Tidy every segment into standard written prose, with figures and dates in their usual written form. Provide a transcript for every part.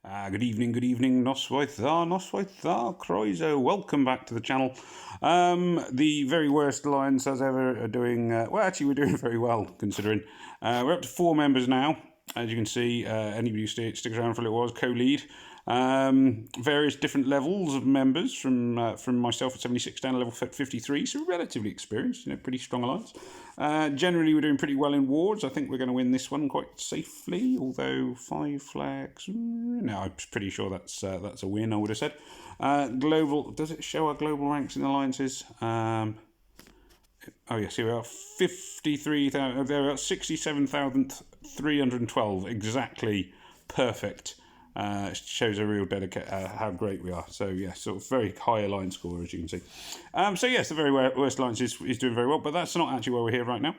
Good evening, Noswaitha, Croiso. Welcome back to the channel. The very worst Alliance as ever are doing, well, actually, we're doing very well, considering. We're up to 4 members now. As you can see, anybody who sticks around for a little while is co-lead. Various different levels of members from myself at 76 down to level 53, so relatively experienced, pretty strong alliance. Generally, we're doing pretty well in wards. I think we're going to win this one quite safely, although 5 flags, no, I'm pretty sure that's a win, I would have said. Global, does it show our global ranks in alliances? Oh yes, here we are, 53,000, there we are, 67,312, exactly perfect. Shows a real how great we are. So yeah, sort of very high alliance score, as you can see. So yes, the very worst alliance is doing very well, but that's not actually why we're here right now.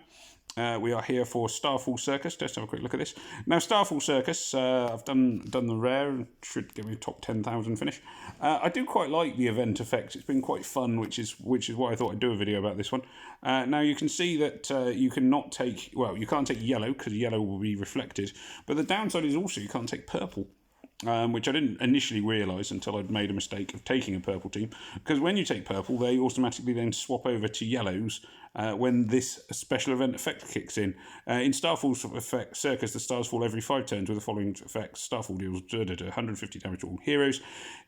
We are here for Starfall Circus. Let's have a quick look at this. Now, Starfall Circus, I've done the rare, and should give me a top 10,000 finish. I do quite like the event effects. It's been quite fun, which is why I thought I'd do a video about this one. Now, you can see that you cannot take, well, you can't take yellow, because yellow will be reflected, but the downside is also you can't take purple. Which I didn't initially realise until I'd made a mistake of taking a purple team. Because when you take purple, they automatically then swap over to yellows when this special event effect kicks in. In Starfall Circus, the stars fall every 5 turns with the following effects. Starfall deals 150 damage to all heroes,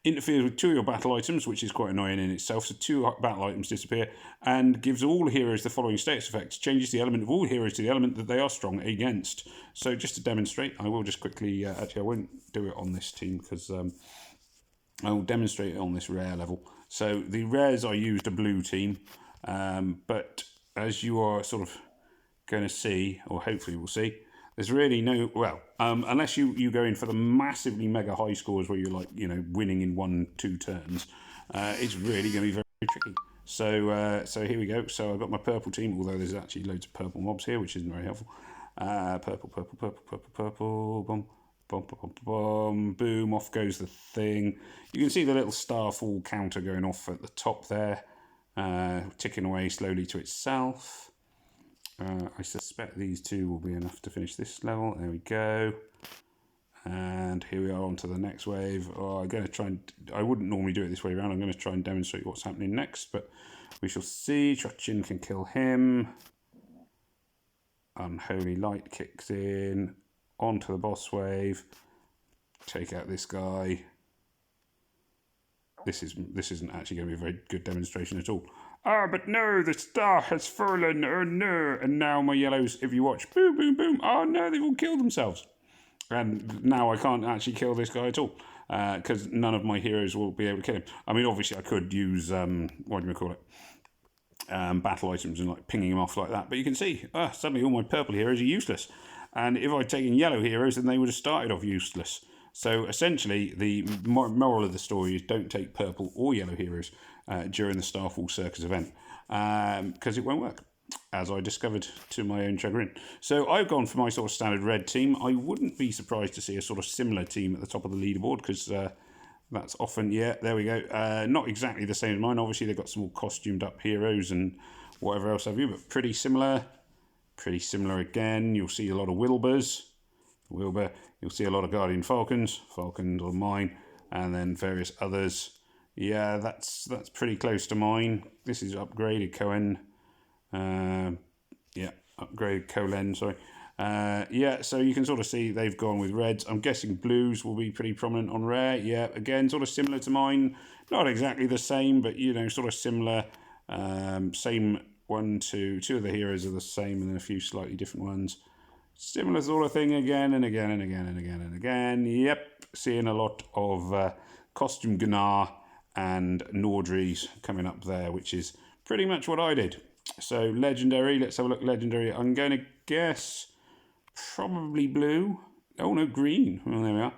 interferes with 2 of your battle items, which is quite annoying in itself, so 2 battle items disappear, and gives all heroes the following status effects. Changes the element of all heroes to the element that they are strong against. So just to demonstrate, I will just quickly, actually I won't do it on this team because I will demonstrate it on this rare level. So the rares I used a blue team, but as you are sort of going to see, or hopefully we'll see, there's really no, well, unless you go in for the massively mega high scores where you're like, winning in 1-2 turns, it's really going to be very, very tricky. So so here we go. So I've got my purple team, although there's actually loads of purple mobs here, which isn't very helpful. Purple, boom. Boom, off goes the thing. You can see the little starfall counter going off at the top there, ticking away slowly to itself. I suspect these 2 will be enough to finish this level. There we go. And here we are on to the next wave. I'm going to try and, I wouldn't normally do it this way around. I'm going to try and demonstrate what's happening next, but we shall see. Trochin can kill him. Unholy Light kicks in. Onto the boss wave, take out this guy. This isn't actually going to be a very good demonstration at all. But no, the star has fallen, oh no. And now my yellows, if you watch, boom, boom, boom, oh no, they've all killed themselves. And now I can't actually kill this guy at all, because none of my heroes will be able to kill him. I mean, obviously I could use, what do you call it? Battle items and like pinging him off like that. But you can see, suddenly all my purple heroes are useless. And if I'd taken yellow heroes, then they would have started off useless. So essentially, the moral of the story is don't take purple or yellow heroes during the Starfall Circus event, because it won't work, as I discovered to my own chagrin. So I've gone for my sort of standard red team. I wouldn't be surprised to see a sort of similar team at the top of the leaderboard, because that's often, yeah, there we go. Not exactly the same as mine. Obviously, they've got some more costumed up heroes and whatever else have you, but pretty similar. Pretty similar again. You'll see a lot of Wilburs. Wilbur. You'll see a lot of Guardian Falcons. Falcons are mine. And then various others. Yeah, that's pretty close to mine. This is upgraded Cohen. Yeah, upgraded Colen, sorry. Yeah, so you can sort of see they've gone with reds. I'm guessing blues will be pretty prominent on rare. Yeah, again, sort of similar to mine. Not exactly the same, but, sort of similar. Same 1, 2 of the heroes are the same, and then a few slightly different ones. Similar sort of thing again and again and again and again and again. Yep, seeing a lot of costume Gnar and Nordries coming up there, which is pretty much what I did. So legendary, let's have a look. Legendary, I'm going to guess probably blue. Oh no, green. Well, there we are.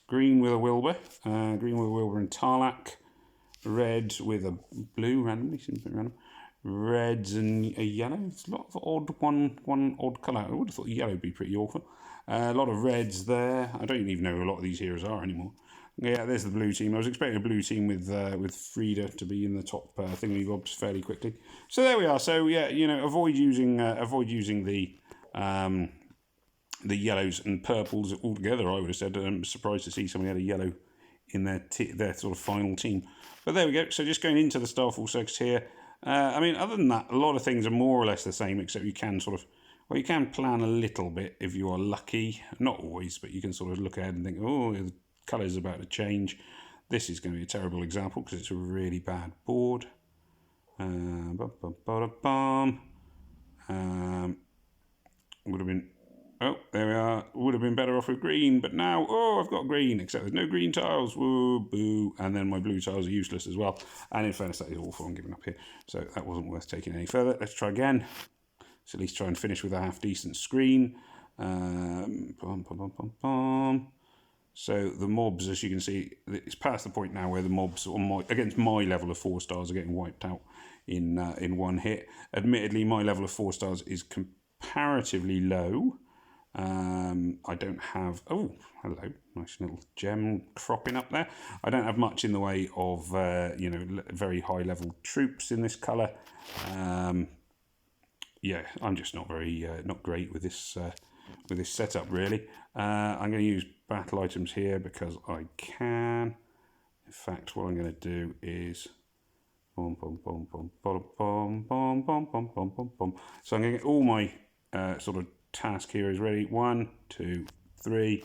Green with a Wilbur. Green with a Wilbur and Tarlac. Red with a blue, randomly, seems a bit random. Reds and a yellow. It's a lot of odd, one odd colour. I would have thought yellow would be pretty awful. A lot of reds there. I don't even know who a lot of these heroes are anymore. Yeah, there's the blue team. I was expecting a blue team with Frida to be in the top thingamybobs fairly quickly. So there we are. So yeah, avoid using the the yellows and purples all together, I would have said. I'm surprised to see somebody had a yellow in their sort of final team. But there we go. So just going into the Starfall Circus here. I mean, other than that, a lot of things are more or less the same, except you can sort of, well, you can plan a little bit if you are lucky. Not always, but you can sort of look ahead and think, oh, the colour's about to change. This is going to be a terrible example because it's a really bad board. Would have been, oh, there we are. Would have been better off with green, but now, oh, I've got green, except there's no green tiles. Woo, boo. And then my blue tiles are useless as well. And in fairness, that is awful. I'm giving up here. So that wasn't worth taking any further. Let's try again. So at least try and finish with a half-decent screen. So the mobs, as you can see, it's past the point now where the mobs against my level of 4 stars are getting wiped out in one hit. Admittedly, my level of 4 stars is comparatively low. I don't have, oh, hello, nice little gem cropping up there. I don't have much in the way of, very high level troops in this colour. Yeah, I'm just not very, not great with this setup really. I'm going to use battle items here because I can. In fact, what I'm going to do is, so I'm going to get all my sort of task heroes ready. 1, 2, 3.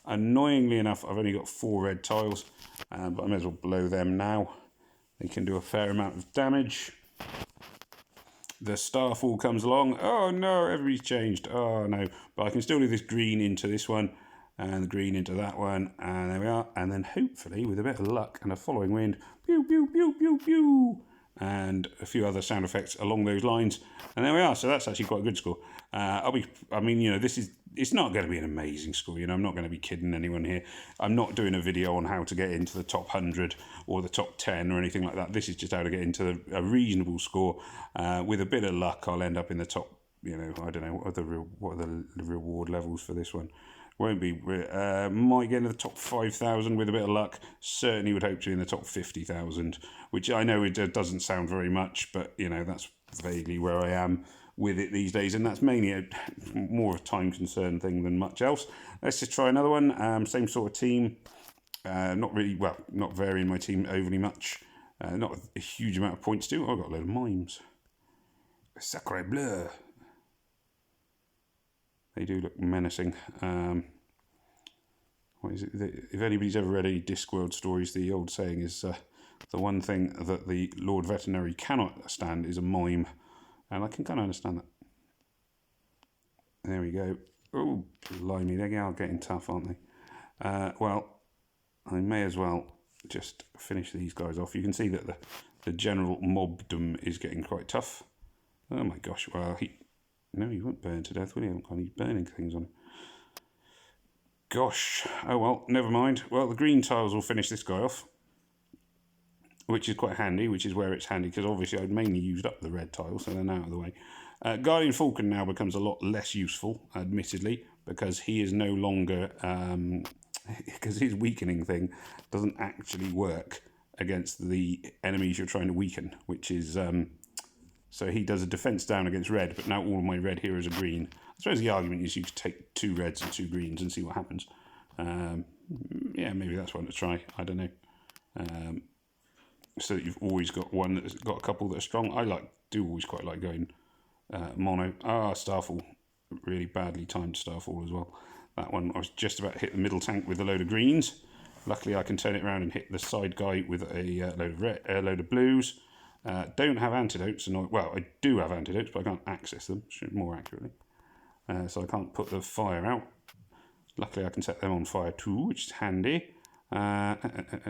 Annoyingly enough, I've only got 4 red tiles, but I may as well blow them now. They can do a fair amount of damage. The Starfall comes along. Oh no, everybody's changed. Oh no, but I can still do this green into this one, and the green into that one, and there we are. And then hopefully, with a bit of luck and a following wind, pew pew pew pew pew, and a few other sound effects along those lines, and there we are. So that's actually quite a good score. It's not going to be an amazing score. I'm not going to be kidding anyone here. I'm not doing a video on how to get into the top 100 or the top 10 or anything like that. This is just how to get into a reasonable score. With a bit of luck, I'll end up in the top. I don't know what are the reward levels for this one. Won't be. Might get into the top 5,000 with a bit of luck. Certainly would hope to be in the top 50,000, which I know it doesn't sound very much, but that's vaguely where I am with it these days, and that's mainly more of a time concern thing than much else. Let's just try another one. Same sort of team. Not varying my team overly much. Not a huge amount of points too. I've got a load of mimes. Sacre bleu. They do look menacing. What is it? If anybody's ever read any Discworld stories, the old saying is the one thing that the Lord Veterinary cannot stand is a mime. And I can kind of understand that. There we go. Oh, blimey, they are getting tough, aren't they? Well, I may as well just finish these guys off. You can see that the general mobdom is getting quite tough. Oh my gosh, well, he won't burn to death, will he? I haven't got any burning things on him. Gosh, oh well, never mind. Well, the green tiles will finish this guy off, which is quite handy, which is where it's handy, because obviously I'd mainly used up the red tiles, so they're now out of the way. Guardian Falcon now becomes a lot less useful, admittedly, because he is no longer, because his weakening thing doesn't actually work against the enemies you're trying to weaken, which is, so he does a defense down against red, but now all of my red heroes are green. I suppose the argument is you could take 2 reds and 2 greens and see what happens. Yeah, maybe that's one to try, I don't know. So that you've always got one that's got a couple that are strong. I do always quite like going mono. Starfall. Really badly timed Starfall as well. That one, I was just about to hit the middle tank with a load of greens. Luckily, I can turn it around and hit the side guy with a load of blues. Don't have antidotes. Well, I do have antidotes, but I can't access them, more accurately. So I can't put the fire out. Luckily, I can set them on fire too, which is handy. I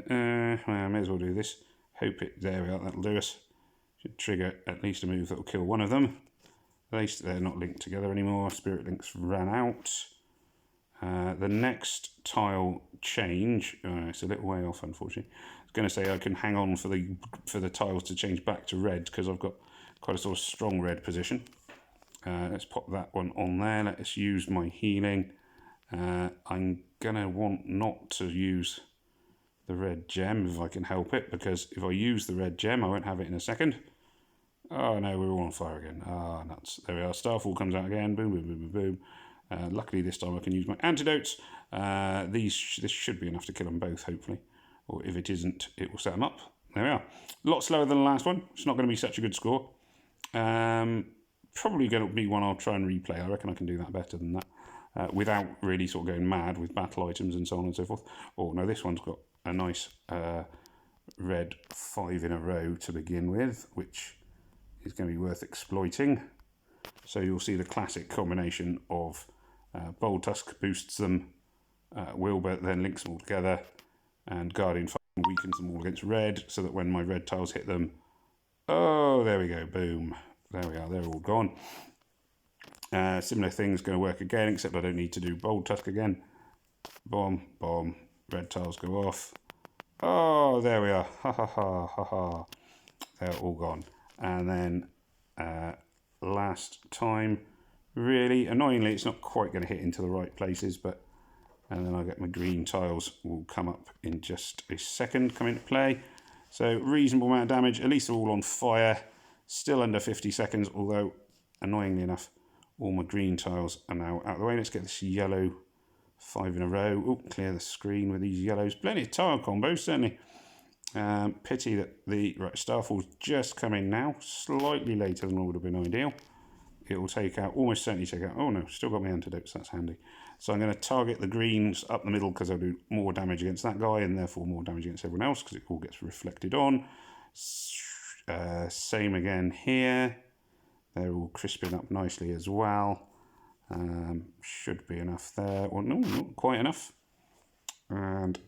may as well do this. There we are, that'll do us. Should trigger at least a move that'll kill one of them. At least they're not linked together anymore. Spirit links ran out. The next tile change, it's a little way off unfortunately. I was going to say I can hang on for the tiles to change back to red because I've got quite a sort of strong red position. Let's pop that one on there. Let's use my healing. I'm going to want not to use the red gem if I can help it, because if I use the red gem I won't have it in a second. Oh no, we're all on fire again. Nuts. There we are. Starfall comes out again. Boom, boom, boom, boom, boom. Luckily this time I can use my antidotes. This should be enough to kill them both, hopefully. Or if it isn't, it will set them up. There we are. A lot slower than the last one. It's not going to be such a good score. Probably going to be one I'll try and replay. I reckon I can do that better than that. Without really sort of going mad with battle items and so on and so forth. Oh, no, this one's got a nice red 5 in a row to begin with, which is going to be worth exploiting. So you'll see the classic combination of Bold Tusk boosts them, Wilbur then links them all together, and Guardian Fire weakens them all against red, so that when my red tiles hit them, oh, there we go, boom. There we are, they're all gone. Similar thing's going to work again, except I don't need to do Bold Tusk again. Bomb, bomb, red tiles go off. Oh, there we are, ha ha ha ha ha. They're all gone. And then last time, really annoyingly, it's not quite going to hit into the right places, but and then I get my green tiles will come up in just a second, come into play. So reasonable amount of damage, at least they're all on fire, still under 50 seconds, although annoyingly enough, all my green tiles are now out of the way. Let's get this yellow 5 in a row. Oh, clear the screen with these yellows. Plenty of tile combos, certainly. Pity that the Starfall's just come in now, slightly later than would have been ideal. It will take out, almost certainly take out, oh no, still got my antidotes, that's handy. So I'm going to target the greens up the middle because I'll do more damage against that guy and therefore more damage against everyone else because it all gets reflected on. Same again here. They're all crisping up nicely as well. Should be enough there. Well, no, not quite enough. And,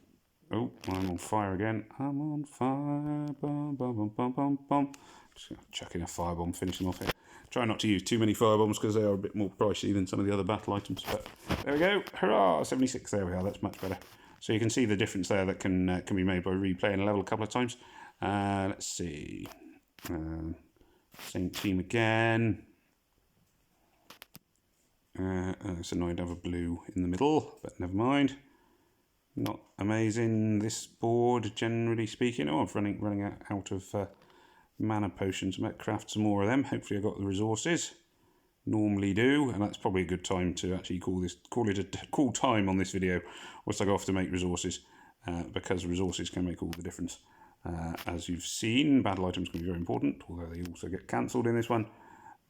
oh, I'm on fire again. I'm on fire. Bum, bum, bum, bum, bum, bum. Just going to chuck in a firebomb, finish them off here. Try not to use too many firebombs because they are a bit more pricey than some of the other battle items. But there we go. Hurrah! 76. There we are. That's much better. So you can see the difference there that can be made by replaying a level a couple of times. Let's see. Same team again. It's annoying to have a blue in the middle, but never mind. Not amazing, this board, generally speaking. Oh, I'm running out of mana potions. I might craft some more of them. Hopefully I've got the resources. Normally do, and that's probably a good time to actually call it a cool time on this video once I go off to make resources, because resources can make all the difference. As you've seen, battle items can be very important, although they also get cancelled in this one.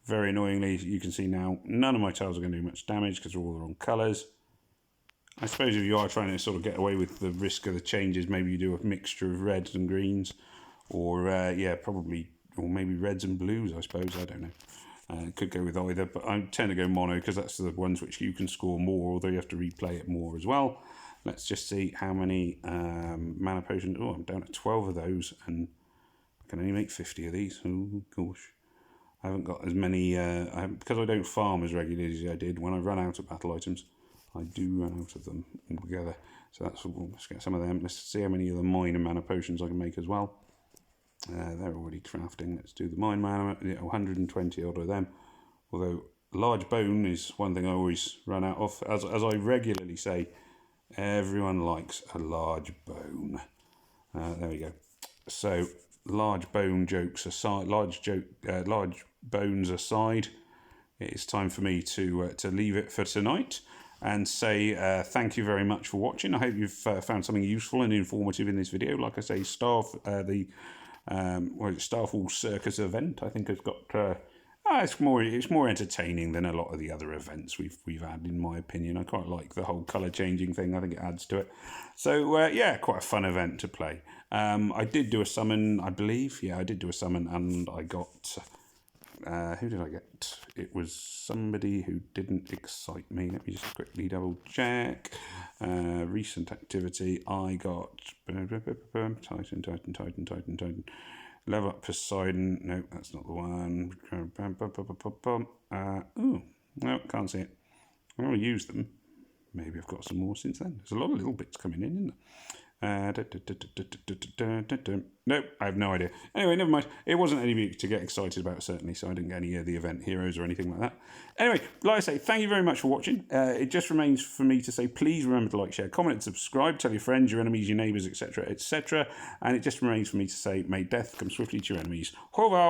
Very annoyingly, you can see now, none of my tiles are going to do much damage because they're all the wrong colours. I suppose if you are trying to sort of get away with the risk of the changes, maybe you do a mixture of reds and greens. Or, yeah, probably, or maybe reds and blues, I suppose, I don't know. Could go with either, but I tend to go mono because that's the ones which you can score more, although you have to replay it more as well. Let's just see how many mana potions. Oh, I'm down to 12 of those, and I can only make 50 of these. Oh, gosh. I haven't got as many, because I don't farm as regularly as I did. When I run out of battle items, I do run out of them altogether. So let's get some of them. Let's see how many of the minor mana potions I can make as well. They're already crafting. Let's do the mine mana, 120 odd of them. Although large bone is one thing I always run out of. As I regularly say, everyone likes a large bone. There we go. So large bone jokes aside, large bones aside, it is time for me to leave it for tonight and say thank you very much for watching. I hope you've found something useful and informative in this video. Like I say, the Starfall Circus event, I think, has got it's more entertaining than a lot of the other events we've had, in my opinion. I quite like the whole colour changing thing. I think it adds to it. So yeah, quite a fun event to play. I did do a summon, I believe. Yeah, I did do a summon, and I got who did I get? It was somebody who didn't excite me. Let me just quickly double check. Recent activity. I got Titan. Level up Poseidon. No, that's not the one. Oh, no, can't see it. I want to use them. Maybe I've got some more since then. There's a lot of little bits coming in, isn't there? Nope, I have no idea. Anyway, never mind. It wasn't anything to get excited about, certainly, so I didn't get any of the event heroes or anything like that. Anyway, like I say, thank you very much for watching. It just remains for me to say, please remember to like, share, comment, and subscribe. Tell your friends, your enemies, your neighbours, etc., etc. And it just remains for me to say, may death come swiftly to your enemies. Au revoir.